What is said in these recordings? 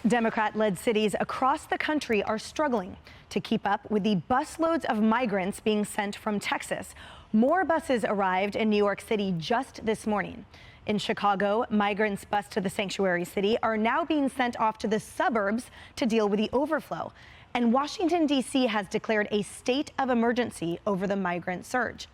Democrat-led cities across the country are struggling to keep up with the busloads of migrants being sent from Texas. More buses arrived in New York City just this morning. In Chicago, migrants bused to the sanctuary city are now being sent off to the suburbs to deal with the overflow. And Washington, D.C. has declared a state of emergency over the migrant surge.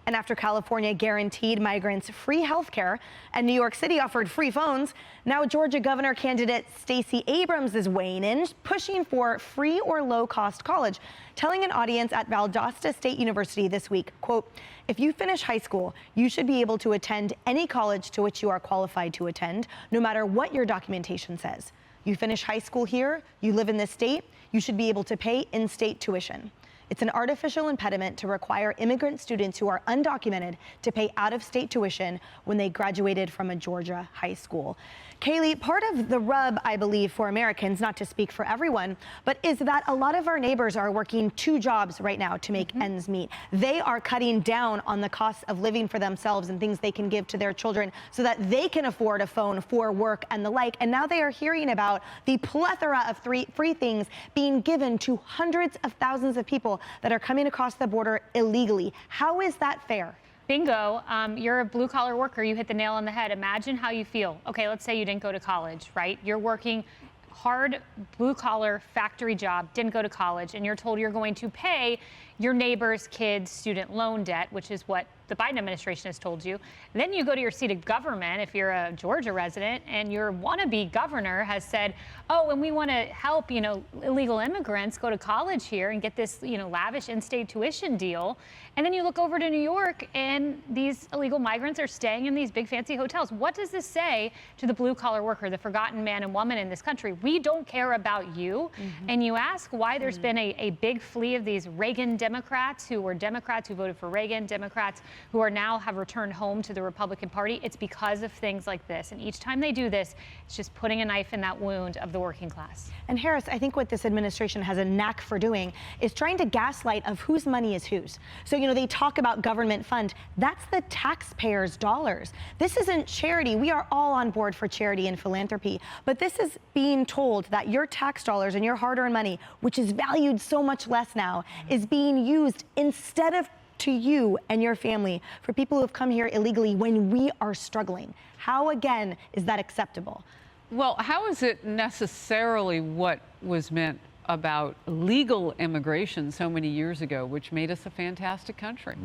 And after California guaranteed migrants free health care and New York City offered free phones, now Georgia governor candidate Stacey Abrams is weighing in, pushing for free or low-cost college, telling an audience at Valdosta State University this week, quote, "If you finish high school, you should be able to attend any college to which you are qualified to attend, no matter what your documentation says. You finish high school here, you live in this state, you should be able to pay in-state tuition." It's an artificial impediment to require immigrant students who are undocumented to pay out-of-state tuition when they graduated from a Georgia high school. Kaylee, part of the rub, I believe, for Americans, not to speak for everyone, but is that a lot of our neighbors are working two jobs right now to make ends meet. They are cutting down on the cost of living for themselves and things they can give to their children so that they can afford a phone for work and the like. And now they are hearing about the plethora of free things being given to hundreds of thousands of people that are coming across the border illegally. How is that fair? Bingo. You're a blue-collar worker. You hit the nail on the head. Imagine how you feel. Okay, let's say you didn't go to college, right? You're working hard, blue-collar factory job, didn't go to college, and you're told you're going to pay your neighbor's kid's student loan debt, which is what the Biden administration has told you. Then you go to your seat of government, if you're a Georgia resident, and your wannabe governor has said, oh, and we want to help, illegal immigrants go to college here and get this, lavish in-state tuition deal. And then you look over to New York, and these illegal migrants are staying in these big fancy hotels. What does this say to the blue-collar worker, the forgotten man and woman in this country? We don't care about you. And you ask why there's been a big flee of these Reagan Democrats who were Democrats who voted for Reagan, Democrats who are now have returned home to the Republican Party. It's because of things like this. And each time they do this, it's just putting a knife in that wound of the working class. And Harris, I think what this administration has a knack for doing is trying to gaslight of whose money is whose. So, they talk about government fund. That's the taxpayers' dollars. This isn't charity. We are all on board for charity and philanthropy. But this is being told that your tax dollars and your hard-earned money, which is valued so much less now, is being used instead of to you and your family for people who have come here illegally when we are struggling. How, again, is that acceptable? Well, how is it necessarily what was meant about legal immigration so many years ago, which made us a fantastic country?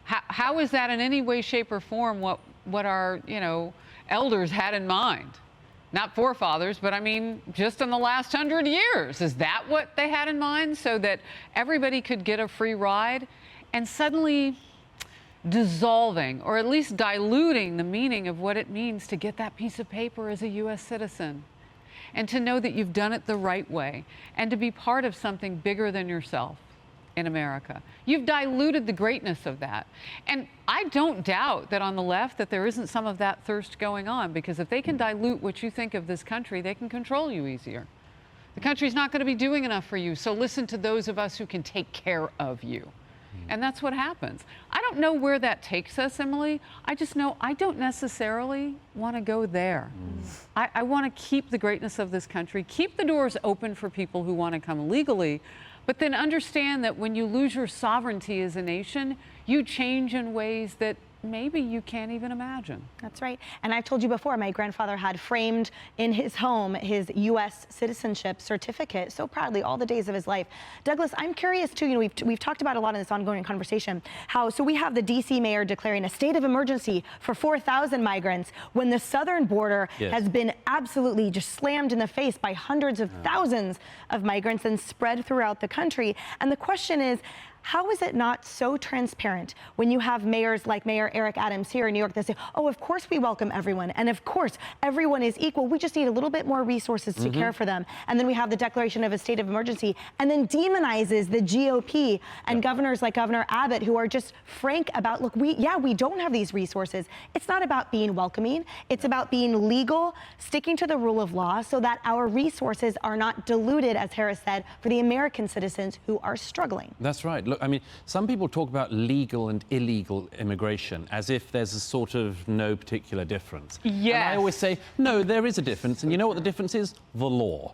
How is that in any way, shape, or form what our elders had in mind? Not forefathers, but I mean, just in the last 100 years. Is that what they had in mind, so that everybody could get a free ride? And suddenly dissolving, or at least diluting, the meaning of what it means to get that piece of paper as a U.S. citizen, and to know that you've done it the right way, and to be part of something bigger than yourself in America. You've diluted the greatness of that. And I don't doubt that on the left that there isn't some of that thirst going on, because if they can dilute what you think of this country, they can control you easier. The country's not going to be doing enough for you, so listen to those of us who can take care of you. And that's what happens. I don't know where that takes us, Emily. I just know I don't necessarily want to go there. I want to keep the greatness of this country, keep the doors open for people who want to come legally, but then understand that when you lose your sovereignty as a nation, you change in ways that maybe you can't even imagine. That's right. And I've told you before, my grandfather had framed in his home his U.S. citizenship certificate so proudly all the days of his life. Douglas, I'm curious too, we've talked about a lot in this ongoing conversation, so we have the D.C. mayor declaring a state of emergency for 4,000 migrants when the southern border has been absolutely just slammed in the face by hundreds of thousands of migrants and spread throughout the country. And the question is, how is it not so transparent when you have mayors like Mayor Eric Adams here in New York that say, oh, of course we welcome everyone, and of course everyone is equal, we just need a little bit more resources to care for them. And then we have the declaration of a state of emergency, and then demonizes the GOP and governors like Governor Abbott, who are just frank about, look, we don't have these resources. It's not about being welcoming. It's about being legal, sticking to the rule of law so that our resources are not diluted, as Harris said, for the American citizens who are struggling. That's right. Look, look, I mean, some people talk about legal and illegal immigration as if there's a sort of no particular difference. Yes. And I always say, no, there is a difference. And you know what the difference is? The law.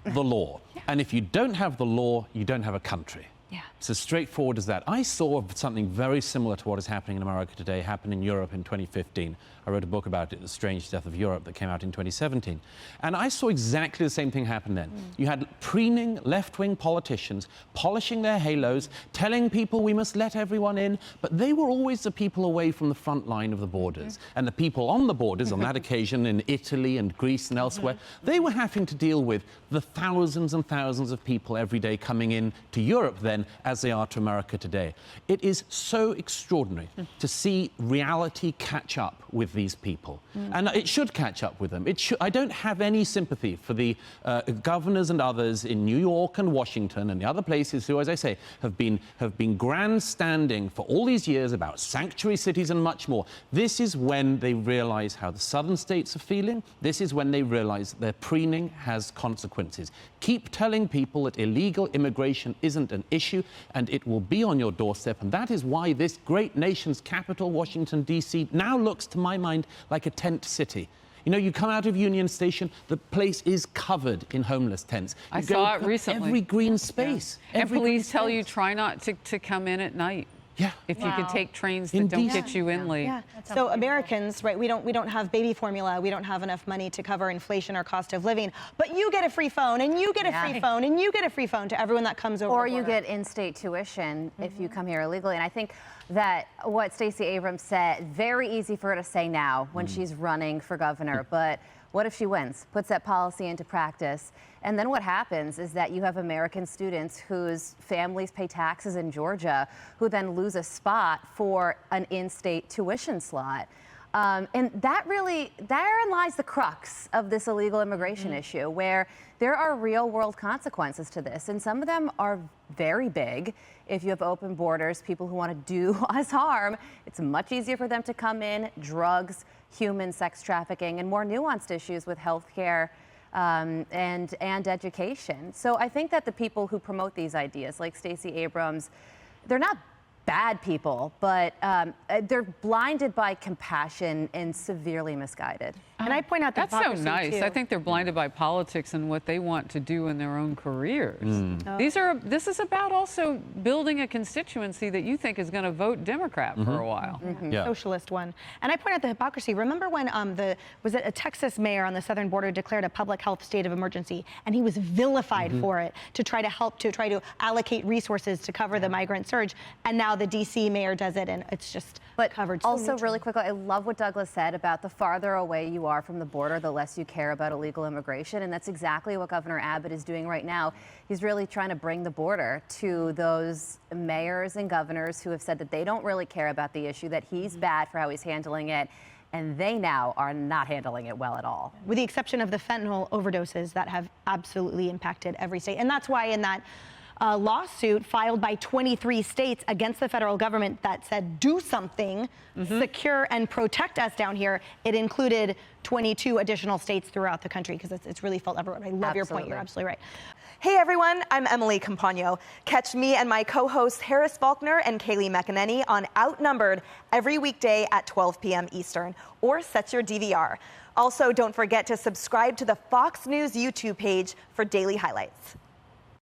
The law. Yeah. And if you don't have the law, you don't have a country. Yeah. It's as straightforward as that. I saw something very similar to what is happening in America today happen in Europe in 2015. I wrote a book about it, The Strange Death of Europe, that came out in 2017. And I saw exactly the same thing happen then. You had preening left-wing politicians polishing their halos, telling people we must let everyone in, but they were always the people away from the front line of the borders. And the people on the borders, on that occasion in Italy and Greece and elsewhere, they were having to deal with the thousands and thousands of people every day coming in to Europe then as they are to America today. It is so extraordinary to see reality catch up with these people. And it should catch up with them. I don't have any sympathy for the governors and others in New York and Washington and the other places who, as I say, have been grandstanding for all these years about sanctuary cities and much more. This is when they realize how the southern states are feeling. This is when they realize that their preening has consequences. Keep telling people that illegal immigration isn't an issue and it will be on your doorstep. And that is why this great nation's capital, Washington, D.C., now looks, to my mind, like a tent city. You know, you come out of Union Station, the place is covered in homeless tents. I saw it recently. Every green space. Yeah. Every and police green tell you space. try not to come in at night. Yeah. If you can Wow. take trains that In don't DC. get you in late. Yeah. So Americans, right, we don't have baby formula, we don't have enough money to cover inflation or cost of living, but you get a free phone and you get a free phone and you get a free phone to everyone that comes over. Or the you border. get in-state tuition if you come here illegally. And I think that what Stacey Abrams said, very easy for her to say now when she's running for governor, but what if she wins, puts that policy into practice? And then what happens is that you have American students whose families pay taxes in Georgia who then lose a spot for an in-state tuition slot. And therein lies the crux of this illegal immigration issue, where there are real world consequences to this. And some of them are very big. If you have open borders, people who want to do us harm, it's much easier for them to come in. Drugs, human sex trafficking, and more nuanced issues with healthcare and education. So I think that the people who promote these ideas, like Stacey Abrams, they're not bad people, but they're blinded by compassion and severely misguided. And I point out the That's so hypocrisy, nice. too. I think they're blinded by politics and what they want to do in their own careers. This is about also building a constituency that you think is going to vote Democrat for a while. Yeah. Socialist one. And I point out the hypocrisy. Remember when was it a Texas mayor on the southern border declared a public health state of emergency, and he was vilified for it to try to allocate resources to cover the migrant surge, and now the DC mayor does it, and it's just covered so Also, neutrally. really quickly, I love what Douglas said about the farther away you are from the border, the less you care about illegal immigration. And that's exactly what Governor Abbott is doing right now. He's really trying to bring the border to those mayors and governors who have said that they don't really care about the issue, that he's bad for how he's handling it. And they now are not handling it well at all. With the exception of the fentanyl overdoses that have absolutely impacted every state. And that's why in that lawsuit filed by 23 states against the federal government that said do something, secure and protect us down here, it included 22 additional states throughout the country, because it's really felt everywhere. I love your point. You're absolutely right. Hey everyone, I'm Emily Campagno. Catch me and my co-hosts Harris Faulkner and Kaylee McEnany on Outnumbered every weekday at 12 p.m. Eastern, or set your DVR. Also, don't forget to subscribe to the Fox News YouTube page for daily highlights.